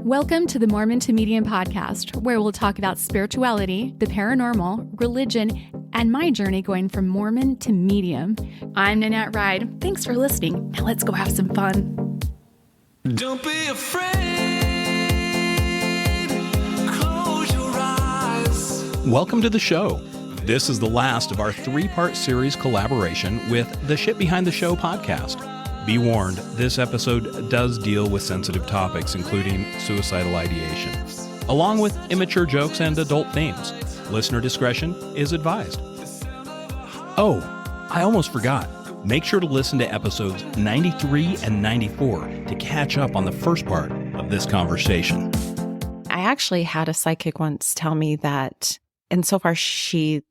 Welcome to the Mormon to Medium podcast, where we'll talk about spirituality, the paranormal, religion, and my journey going from Mormon to medium. I'm Nanette Ride. Thanks for listening. Now let's go have some fun. Don't be afraid. Close your eyes. Welcome to the show. This is the last of our three-part series collaboration with the Shit Behind the Show podcast. Be warned, this episode does deal with sensitive topics, including suicidal ideation, along with immature jokes and adult themes. Listener discretion is advised. Oh, I almost forgot. Make sure to listen to episodes 93 and 94 to catch up on the first part of this conversation. I actually had a psychic once tell me that, and so far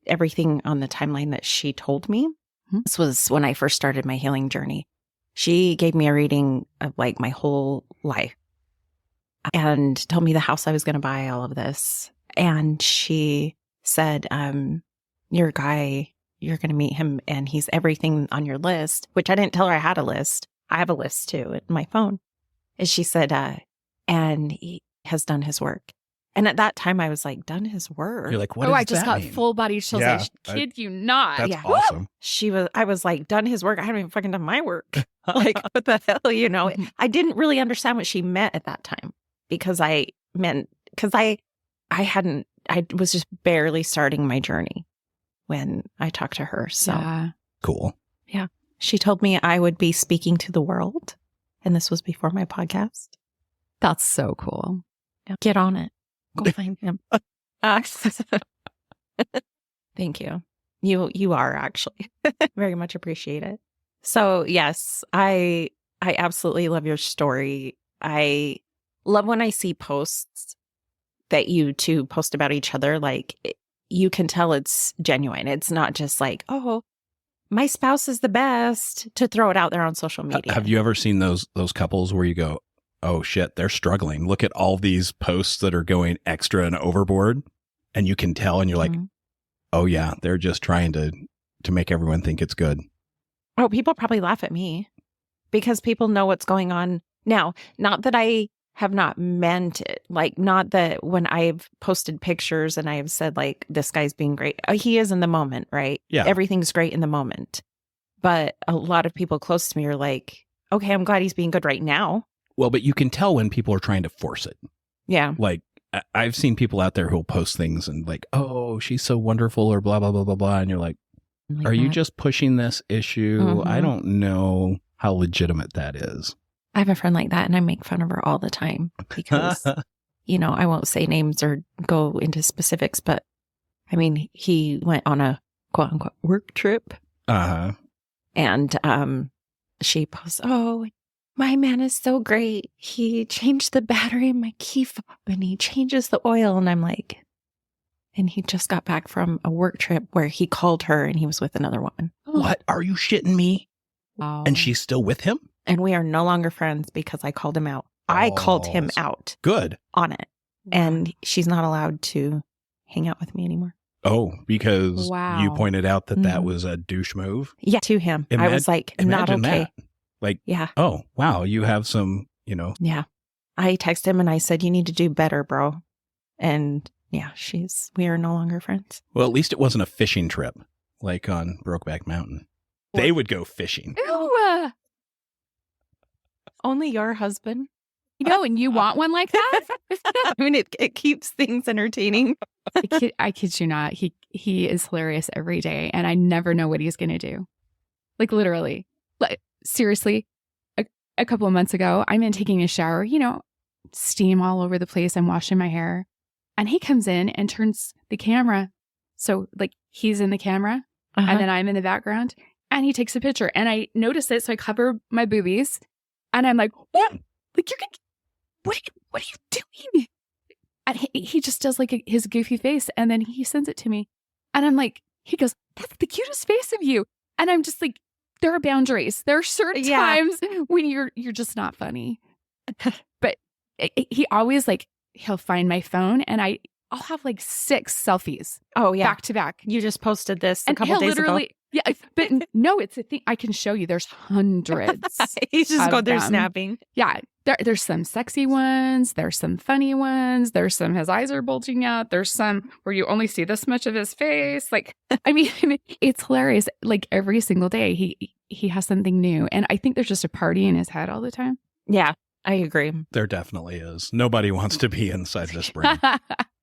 everything on the timeline that she told me, this was when I first started my healing journey. She gave me a reading of like my whole life and told me the house I was going to buy, all of this. And she said, your guy, you're going to meet him and he's everything on your list, which I didn't tell her I had a list. I have a list too in my phone. And she said, and he has done his work. And at that time I was like, done his work? You're like, what does I just that got mean? full body chills. Yeah, I kid you not. That's Yeah. awesome. I was like, done his work. I haven't even fucking done my work. Like, what the hell, you know? I didn't really understand what she meant at that time because I was just barely starting my journey when I talked to her. So Yeah. Cool. she told me I would be speaking to the world. And this was before my podcast. That's so cool. Yeah. Get on it. Go find him. Thank you. You are actually very much appreciate it. So yes, I absolutely love your story. I love when I see posts that you two post about each other. Like you can tell it's genuine. It's not just like, oh, my spouse is the best, to throw it out there on social media. Have you ever seen those couples where you go, oh shit, they're struggling. Look at all these posts that are going extra and overboard. And you can tell and you're like, oh yeah, they're just trying to make everyone think it's good. Oh, people probably laugh at me because people know what's going on now. Not that I have not meant it. Like, not that when I've posted pictures and I have said, like, this guy's being great. He is in the moment, right? Yeah. Everything's great in the moment. But a lot of people close to me are like, okay, I'm glad he's being good right now. Well, but you can tell when people are trying to force it. Yeah. Like, I've seen people out there who'll post things and like, oh, she's so wonderful or blah, blah, blah, blah, blah. And you're like, are you just pushing this issue? I don't know how legitimate that is. I have a friend like that and I make fun of her all the time because, you know, I won't say names or go into specifics, but I mean, he went on a quote unquote work trip. Uh-huh. And she posts, oh, my man is so great. He changed the battery in my key fob and he changes the oil. And I'm like, and he just got back from a work trip where he called her and he was with another woman. What? Are you shitting me? Wow. And she's still with him? And we are no longer friends because I called him out. I called him out Good. on it. And she's not allowed to hang out with me anymore. Oh, because Wow. you pointed out that that Mhm. was a douche move? Yeah, to him. I was like, not Imagine okay. that. Like, Yeah. oh, wow, you have some, Yeah. I texted him and I said, you need to do better, bro. And yeah, we are no longer friends. well, at least it wasn't a fishing trip like on Brokeback Mountain. They would go fishing. Ew. Only your husband. And you want one like that? I mean, it keeps things entertaining. I kid you not. He is hilarious every day, and I never know what he's going to do. Like, literally. Like, seriously, a couple of months ago, I'm in taking a shower, steam all over the place. I'm washing my hair. And he comes in and turns the camera. So, like, he's in the camera, and then I'm in the background, and he takes a picture. And I notice it, so I cover my boobies, and I'm like, what? Like, what are you doing? And he just does like his goofy face, and then he sends it to me. And I'm like, he goes, that's the cutest face of you. And I'm just like, there are boundaries. There are certain times when you're just not funny. But he always he'll find my phone and I'll have like 6 selfies. Oh, yeah. Back to back. You just posted this a And couple he'll days ago. Yeah, but no, it's a thing. I can show you. There's hundreds. He's just of going there them. snapping. Yeah, there's some sexy ones. There's some funny ones. There's some his eyes are bulging out. There's some where you only see this much of his face. Like, I mean, it's hilarious. Like every single day, he has something new, and I think there's just a party in his head all the time. Yeah, I agree. There definitely is. Nobody wants to be inside this brain.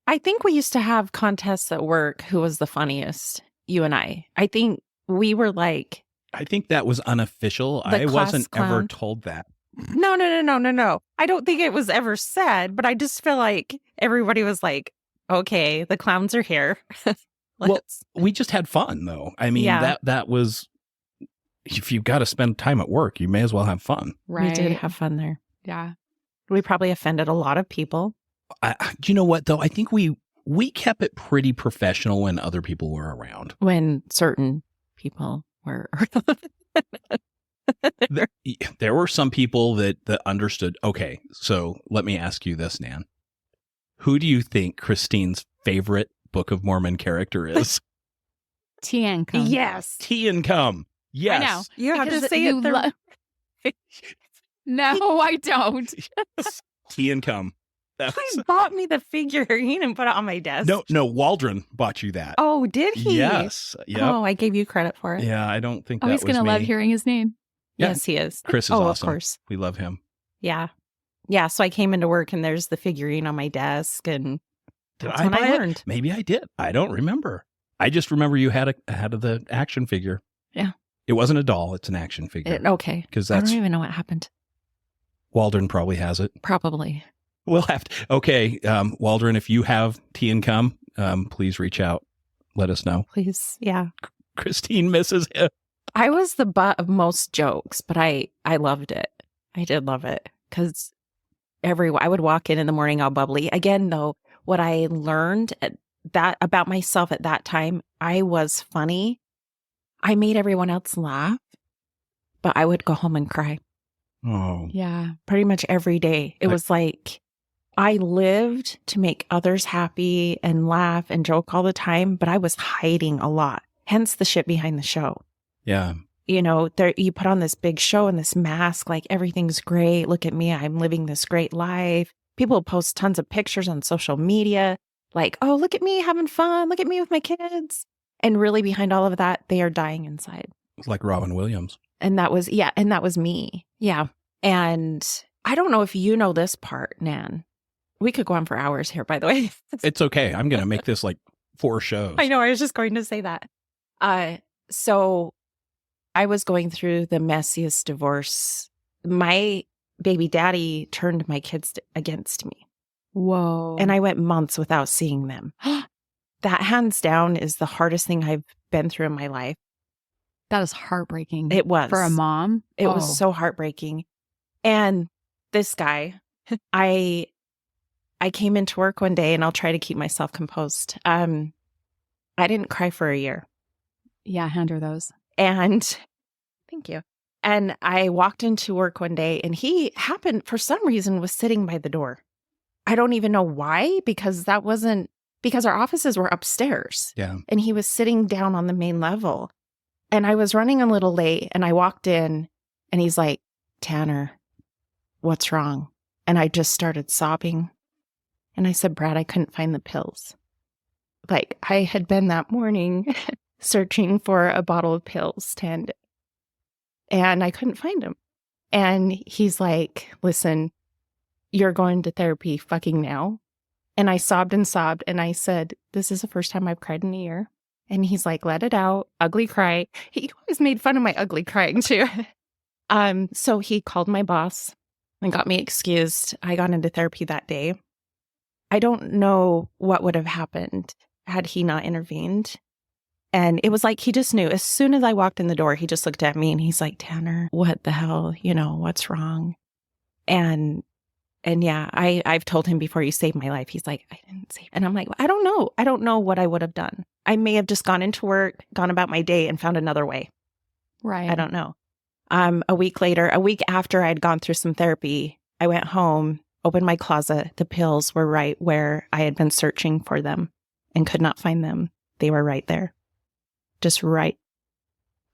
I think we used to have contests at work. Who was the funniest? You and I. I think we were like, I think that was unofficial. The I class wasn't ever clown. told that. no. I don't think it was ever said, but I just feel like everybody was like, okay, the clowns are here. Let's. We just had fun, though. I mean, Yeah. that was, if you've got to spend time at work, you may as well have fun. We did have fun there. Yeah. We probably offended a lot of people. You know what, though? I think we kept it pretty professional when other people were around. When certain people were. There were some people that understood. Okay, so let me ask you this, Nan. Who do you think Christine's favorite Book of Mormon character is? Tian Kung. Yes. Tea and Come. Yes. I know. You have to Because say you it. Third. No, I don't. Tea and Come. That He was- bought me the figure. He didn't put it on my desk. no, Waldron bought you that. Oh, did he? Yes. Yep. Oh, I gave you credit for it. Yeah, I don't think Oh, that he's was gonna me. love hearing his name. Yeah. Yes, he is. Chris is oh, awesome. of course. We love him. Yeah. Yeah. So I came into work and there's the figurine on my desk, and Did that's I when buy I it? learned. Maybe I did. I don't remember. I just remember you had the action figure. Yeah. It wasn't a doll. It's an action figure. Okay. Because I that's don't even know what happened. Waldron probably has it. Probably. We'll have to. Okay, Waldron, if you have Tea and Come, please reach out. Let us know. Please. Yeah. Christine misses him. I was the butt of most jokes, but I loved it. I did love it because I would walk in the morning all bubbly. Again, though, what I learned about myself at that time, I was funny. I made everyone else laugh, but I would go home and cry Oh, Yeah. pretty much every day. It was like I lived to make others happy and laugh and joke all the time, but I was hiding a lot. Hence the shit behind the show. yeah. You know, you put on this big show and this mask, like everything's great. Look at me. I'm living this great life. People post tons of pictures on social media, like, oh, look at me having fun. Look at me with my kids. And really behind all of that, they are dying inside. It's like Robin Williams. And that was me. Yeah. And I don't know if you know this part, Nan. We could go on for hours here, by the way. It's okay. I'm going to make this like 4 shows. I know. I was just going to say that. So I was going through the messiest divorce. My baby daddy turned my kids against me, Whoa. and I went months without seeing them. That hands down is the hardest thing I've been through in my life. That is heartbreaking. It was. For a mom. It Oh. was so heartbreaking. And this guy, I came into work one day, and I'll try to keep myself composed. I didn't cry for a year. Yeah, hand her those. And thank you. And I walked into work one day, and he happened, for some reason, was sitting by the door. I don't even know why, because our offices were upstairs. Yeah. And he was sitting down on the main level. And I was running a little late, and I walked in, and he's like, Tanner, what's wrong? And I just started sobbing. And I said, Brad, I couldn't find the pills. Like, I had been that morning searching for a bottle of pills to end it. And I couldn't find them. And he's like, listen, you're going to therapy fucking now. And I sobbed and sobbed. And I said, this is the first time I've cried in a year. And he's like, let it out. Ugly cry. He always made fun of my ugly crying too. So he called my boss and got me excused. I got into therapy that day. I don't know what would have happened had he not intervened. And it was like he just knew. As soon as I walked in the door, he just looked at me and he's like, Tanner, what the hell? You know, what's wrong? And yeah, I've told him before, you saved my life. He's like, I didn't save. And I'm like, I don't know. I don't know what I would have done. I may have just gone into work, gone about my day, and found another way. Right. I don't know. A week after I'd gone through some therapy, I went home, opened my closet. The pills were right where I had been searching for them and could not find them. They were right there. Just right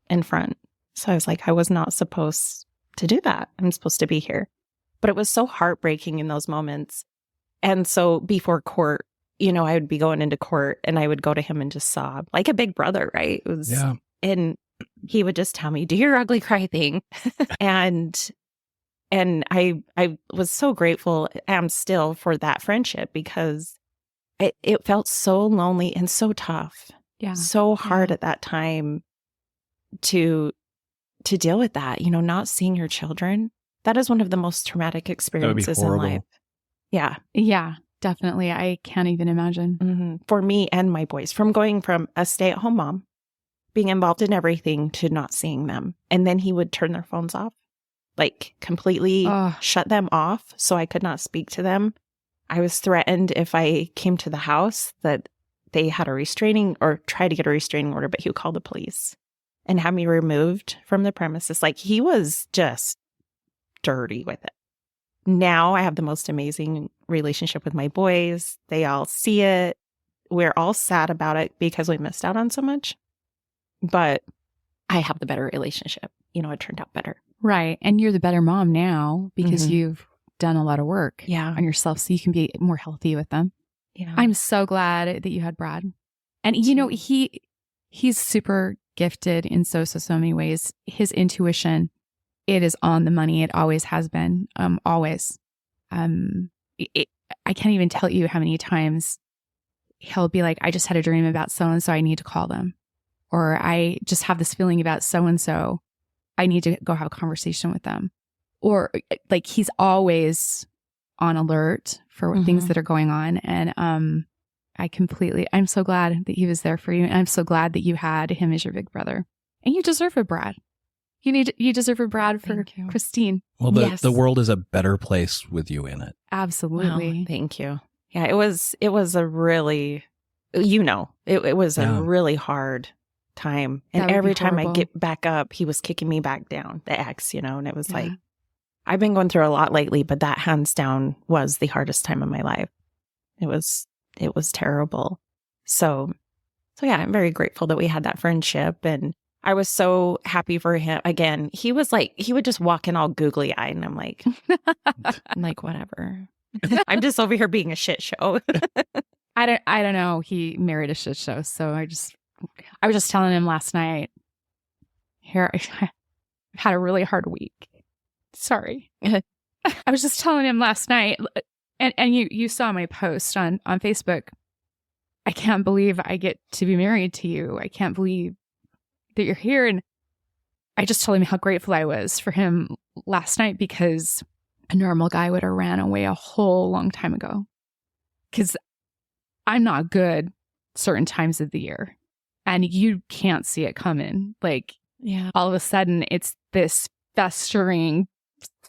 in front. So I was like, I was not supposed to do that. I'm supposed to be here. But it was so heartbreaking in those moments. And so before court, you know, I would be going into court and I would go to him and just sob like a big brother, right? It was, and he would just tell me, do your ugly cry thing. and I was so grateful, am still, for that friendship, because it felt so lonely and so tough. Yeah. So hard at that time to deal with that, you know, not seeing your children. That is one of the most traumatic experiences in life. Yeah. Yeah, definitely. I can't even imagine. Mm-hmm. For me and my boys, from going from a stay-at-home mom, being involved in everything, to not seeing them. And then he would turn their phones off, like completely shut them off, so I could not speak to them. I was threatened if I came to the house that they had a restraining, or tried to get a restraining order, but he would call the police and have me removed from the premises. Like, he was just dirty with it. Now I have the most amazing relationship with my boys. They all see it. We're all sad about it because we missed out on so much. But I have the better relationship. You know, it turned out better. Right. And you're the better mom now because you've done a lot of work on yourself, so you can be more healthy with them. Yeah. I'm so glad that you had Brad. And, you know, he's super gifted in so many ways. His intuition, it is on the money. It always has been. Always. I can't even tell you how many times he'll be like, I just had a dream about so-and-so. I need to call them. Or I just have this feeling about so-and-so. I need to go have a conversation with them. Or like, he's always on alert for things that are going on. And I'm so glad that he was there for you. And I'm so glad that you had him as your big brother. And you deserve a Brad. You deserve a Brad for Christine. Well, the world is a better place with you in it. Absolutely. Wow, thank you. Yeah, it was a really, you know, it was a really hard time. And every time I get back up, he was kicking me back down, the ex, you know, and it was like, I've been going through a lot lately, but that hands down was the hardest time of my life. It was terrible. So yeah, I'm very grateful that we had that friendship, and I was so happy for him. Again, he was like, he would just walk in all googly eyed, and I'm like, whatever. I'm just over here being a shit show. I don't know. He married a shit show. So I was just telling him last night, here, I had a really hard week. Sorry. I was just telling him last night, and you saw my post on Facebook. I can't believe I get to be married to you. I can't believe that you're here. And I just told him how grateful I was for him last night, because a normal guy would have ran away a whole long time ago. Because I'm not good certain times of the year, and you can't see it coming. Like, all of a sudden it's this festering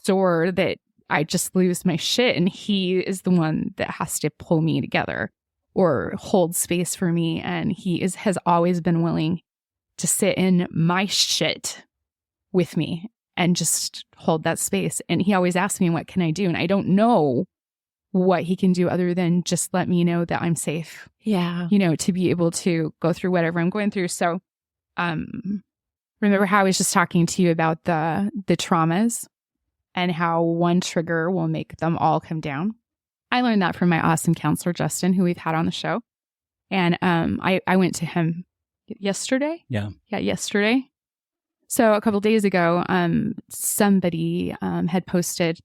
sore that I just lose my shit, and he is the one that has to pull me together or hold space for me. And he has always been willing to sit in my shit with me and just hold that space. And he always asks me, what can I do? And I don't know what he can do other than just let me know that I'm safe. Yeah. You know, to be able to go through whatever I'm going through. So, remember how I was just talking to you about the traumas and how one trigger will make them all come down? I learned that from my awesome counselor, Justin, who we've had on the show. And I went to him yesterday. Yeah, yesterday. So a couple days ago, somebody had posted.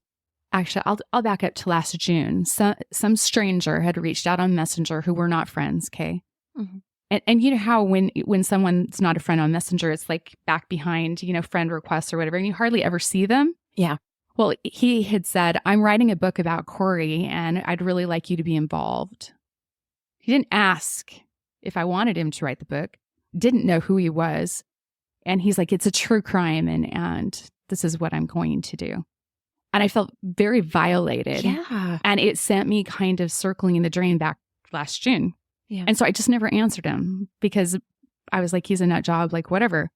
Actually, I'll back up to last June. Some stranger had reached out on Messenger who were not friends. Okay, and you know how when someone's not a friend on Messenger, it's like back behind, you know, friend requests or whatever, and you hardly ever see them. Yeah. Well, he had said, I'm writing a book about Corey, and I'd really like you to be involved. He didn't ask if I wanted him to write the book. Didn't know who he was. And he's like, it's a true crime, and this is what I'm going to do. And I felt very violated. Yeah. And it sent me kind of circling in the drain back last June. Yeah. And so I just never answered him because I was like, he's a nut job, like whatever.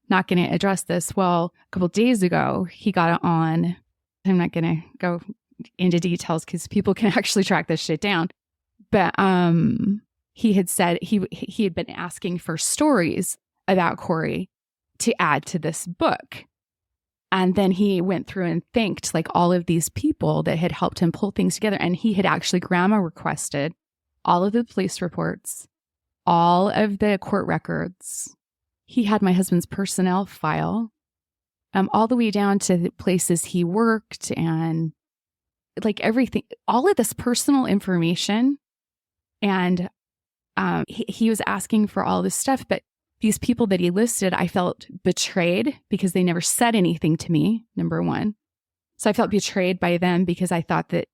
Not going to address this. Well, a couple of days ago, he got on. I'm not going to go into details because people can actually track this shit down. But he had said he had been asking for stories about Corey. to add to this book. And then he went through and thanked like all of these people that had helped him pull things together. And he had actually, Grandma requested all of the police reports, all of the court records. He had my husband's personnel file, all the way down to the places he worked and like everything, all of this personal information. And he was asking for all this stuff, but these people that he listed, I felt betrayed because they never said anything to me, number one. So I felt betrayed by them because I thought that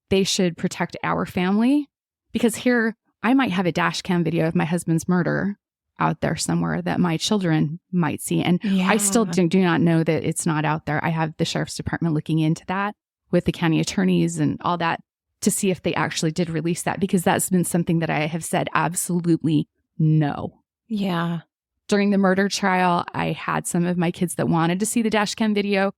they should protect our family. Because here, I might have a dash cam video of my husband's murder out there somewhere that my children might see. And I still do not know that it's not out there. I have the sheriff's department looking into that with the county attorneys and all that to see if they actually did release that, because that's been something that I have said absolutely no. Yeah. During the murder trial, I had some of my kids that wanted to see the dash cam video,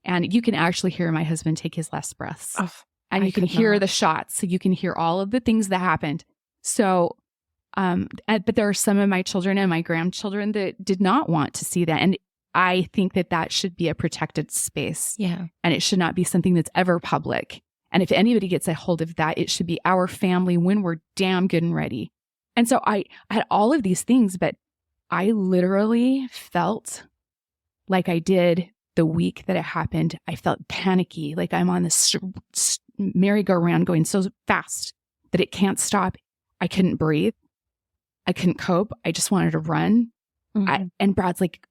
and you can actually hear my husband take his last breaths. Oh, and you can hear the shots. So you can hear all of the things that happened. So, but there are some of my children and my grandchildren that did not want to see that. And I think that that should be a protected space. Yeah. And it should not be something that's ever public. And if anybody gets a hold of that, it should be our family when we're damn good and ready. And so I had all of these things, but I literally felt like I did the week that it happened. I felt panicky, like I'm on this merry-go-round going so fast that it can't stop. I couldn't breathe. I couldn't cope. I just wanted to run. Mm-hmm. And Brad's like,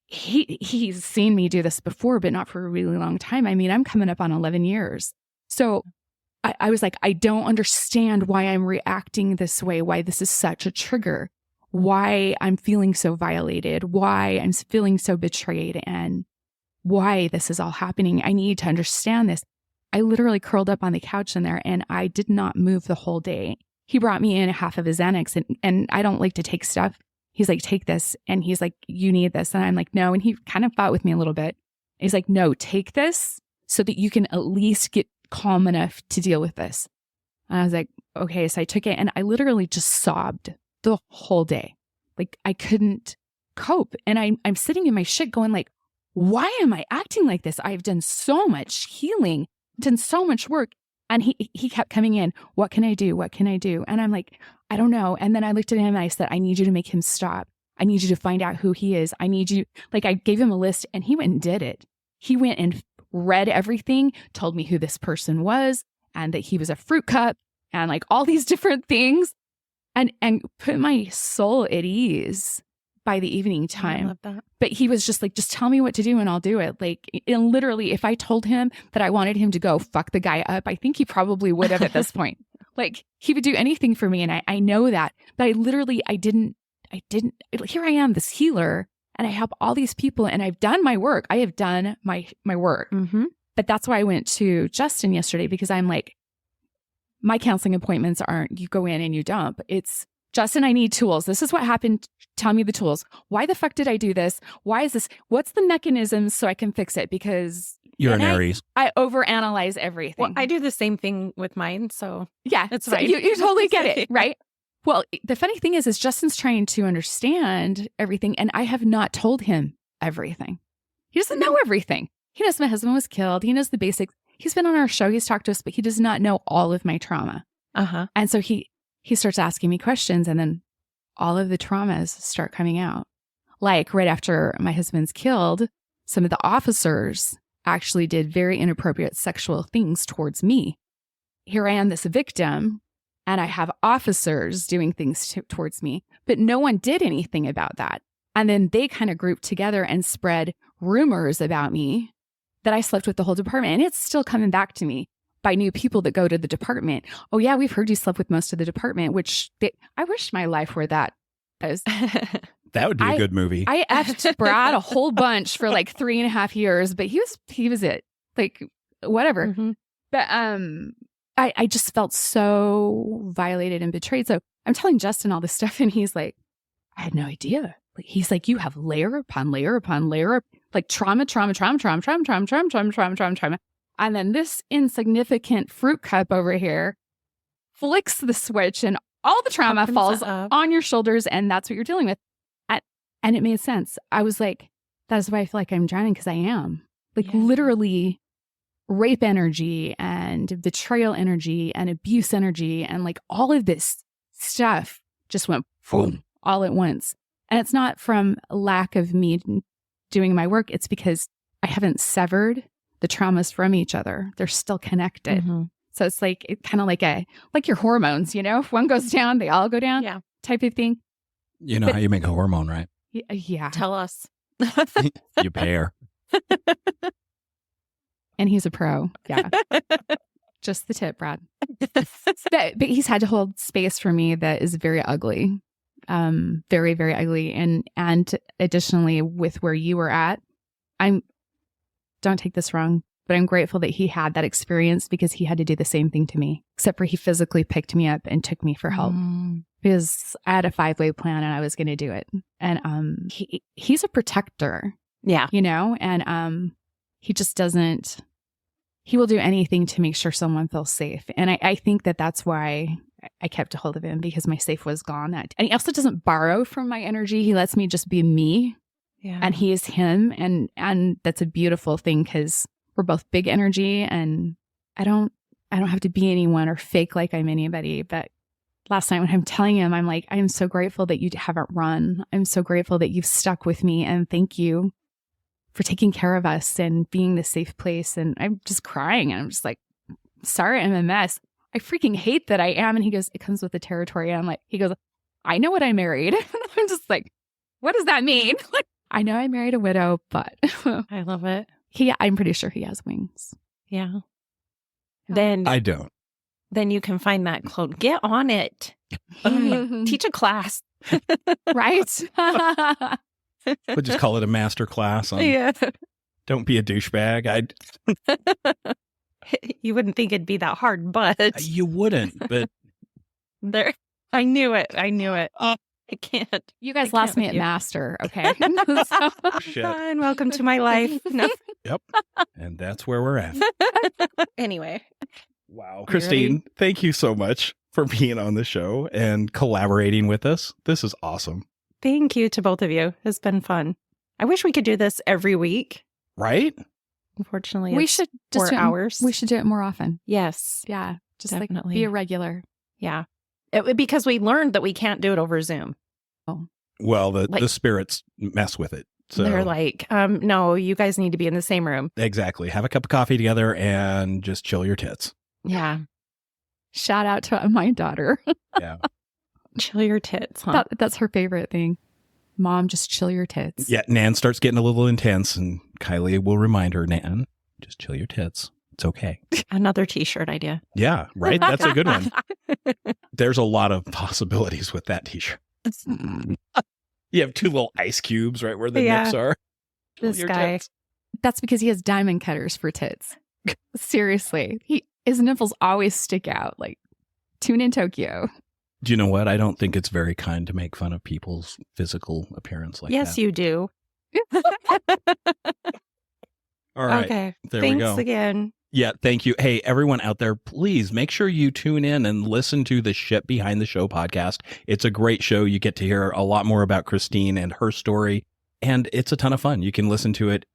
he's seen me do this before, but not for a really long time. I mean, I'm coming up on 11 years. So I was like, I don't understand why I'm reacting this way, why this is such a trigger, why I'm feeling so violated, why I'm feeling so betrayed, and why this is all happening. I need to understand this. I literally curled up on the couch in there and I did not move the whole day. He brought me in a half of his Xanax, and I don't like to take stuff. He's like, take this. And he's like, you need this. And I'm like, no. And he kind of fought with me a little bit. He's like, no, take this so that you can at least get calm enough to deal with this. And I was like, okay. So I took it and I literally just sobbed the whole day. Like I couldn't cope. And I'm sitting in my shit going like, why am I acting like this? I've done so much healing, done so much work. And he kept coming in. What can I do? What can I do? And I'm like, I don't know. And then I looked at him and I said, I need you to make him stop. I need you to find out who he is. I need you. Like I gave him a list and he went and did it. He went and read everything, told me who this person was and that he was a fruit cup and like all these different things, and put my soul at ease by the evening time. I love that. But he was just like, just tell me what to do and I'll do it. Like, and literally, if I told him that I wanted him to go fuck the guy up, I think he probably would have at this point. Like, he would do anything for me. And I know that. But I didn't, here I am, this healer, and I help all these people and I've done my work. I have done my work. Mm-hmm. But that's why I went to Justin yesterday, because I'm like, my counseling appointments aren't you go in and you dump. It's Justin, I need tools. This is what happened. Tell me the tools. Why the fuck did I do this? Why is this? What's the mechanisms so I can fix it? Because you're an Aries. I overanalyze everything. Well, I do the same thing with mine. So yeah, it's so fine. You totally get it, right? Well, the funny thing is Justin's trying to understand everything, and I have not told him everything. He doesn't know everything. He knows my husband was killed. He knows the basics. He's been on our show. He's talked to us, but he does not know all of my trauma. Uh-huh. And so he starts asking me questions, and then all of the traumas start coming out. Like right after my husband's killed, some of the officers actually did very inappropriate sexual things towards me. Here I am, this victim, and I have officers doing things towards me, but no one did anything about that. And then they kind of grouped together and spread rumors about me that I slept with the whole department. And it's still coming back to me by new people that go to the department. Oh yeah, we've heard you slept with most of the department, I wish my life were that. That would be a good movie. I effed Brad a whole bunch for like 3.5 years, but he was it. Like whatever. Mm-hmm. But I just felt so violated and betrayed. So I'm telling Justin all this stuff, and he's like, I had no idea. Like he's like, you have layer upon layer upon layer, like trauma. And then this insignificant fruit cup over here flicks the switch and all the trauma falls on your shoulders. And that's what you're dealing with. And it made sense. I was like, that's why I feel like I'm drowning, because I am. Like Yeah. literally rape energy and betrayal energy and abuse energy and like all of this stuff just went boom all at once. And it's not from lack of me doing my work. It's because I haven't severed the traumas from each other. They're still connected. Mhm. So it's like kind of like your hormones, you know, if one goes down, they all go down Yeah. type of thing. You know how you make a hormone, right? Yeah. Tell us. You pair. And he's a pro. Yeah. Just the tip, Brad. But he's had to hold space for me that is very ugly. Very, very ugly. And additionally, with where you were at, don't take this wrong, but I'm grateful that he had that experience, because he had to do the same thing to me, except for he physically picked me up and took me for help, because I had a 5-way plan and I was going to do it. And he's a protector, Yeah. you know, and he just doesn't, he will do anything to make sure someone feels safe. And I think that that's why I kept a hold of him, because my safe was gone. And he also doesn't borrow from my energy. He lets me just be me, Yeah. and he is him. And that's a beautiful thing, because we're both big energy, and I don't have to be anyone or fake like I'm anybody. But last night when I'm telling him, I'm like, I'm so grateful that you haven't run. I'm so grateful that you've stuck with me, and thank you for taking care of us and being the safe place. And I'm just crying. And I'm just like, sorry, I'm a mess. I freaking hate that I am. And he goes, it comes with the territory. And I'm like, he goes, I know what I married. And I'm just like, what does that mean? Like, I know I married a widow, but I love it. I'm pretty sure he has wings. Yeah. Then I don't. you can find that clone. Get on it. Teach a class. Right? We'll just call it a master class on Yeah. don't be a douchebag. You wouldn't think it'd be that hard, but You wouldn't, but there. I knew it. I can't. You guys I lost can't me with at you. master, okay? So- shit. And welcome to my life. No. And that's where we're at. Anyway. Wow. Christine, thank you so much for being on the show and collaborating with us. This is awesome. Thank you to both of you. It's been fun. I wish we could do this every week. Right? Unfortunately, we it's should 4 do it- hours. We should do it more often. Yes. Yeah. Just Definitely. like be a regular. Yeah. Because we learned that we can't do it over Zoom. Well, the Like- spirits mess with it. So They're like, no, you guys need to be in the same room. exactly. Have a cup of coffee together and just chill your tits. Yeah. Shout out to my daughter. Yeah. Chill your tits, huh? That's her favorite thing. Mom, just chill your tits. Yeah. Nan starts getting a little intense, and Kylie will remind her, Nan, just chill your tits. It's okay. Another t-shirt idea. Yeah. Right. That's a good one. There's a lot of possibilities with that t-shirt. You have 2 little ice cubes right where the Yeah. nips are. This Your guy. tits. That's because he has diamond cutters for tits. Seriously. His nipples always stick out. Like, tune in Tokyo. Do you know what? I don't think it's very kind to make fun of people's physical appearance like Yes, that. you do. All right. Okay. There Thanks we go. again. Yeah, thank you. Hey, everyone out there, please make sure you tune in and listen to the Ship Behind the Show podcast. It's a great show. You get to hear a lot more about Christine and her story, and it's a ton of fun. You can listen to it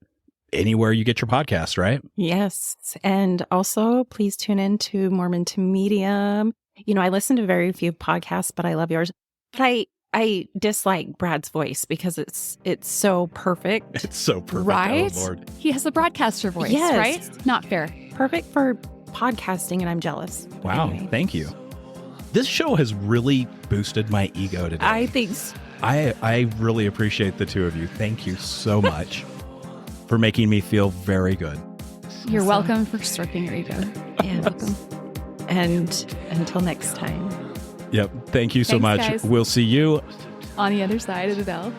anywhere you get your podcast, right? Yes. And also, please tune in to Mormon to Medium. You know, I listen to very few podcasts, but I love yours. But I dislike Brad's voice because it's so perfect. It's so perfect. Right? Oh, Lord. He has a broadcaster voice, Yes. right? Not fair. Perfect for podcasting, and I'm jealous. Wow. Anyway, Thank you. This show has really boosted my ego today. I think so. I really appreciate the two of you. Thank you so much for making me feel very good. You're Awesome. welcome for stroking your ego. Yes. Welcome. And until next time. Yep. Thank you so Thanks, much. guys. We'll see you On the other side of the bell.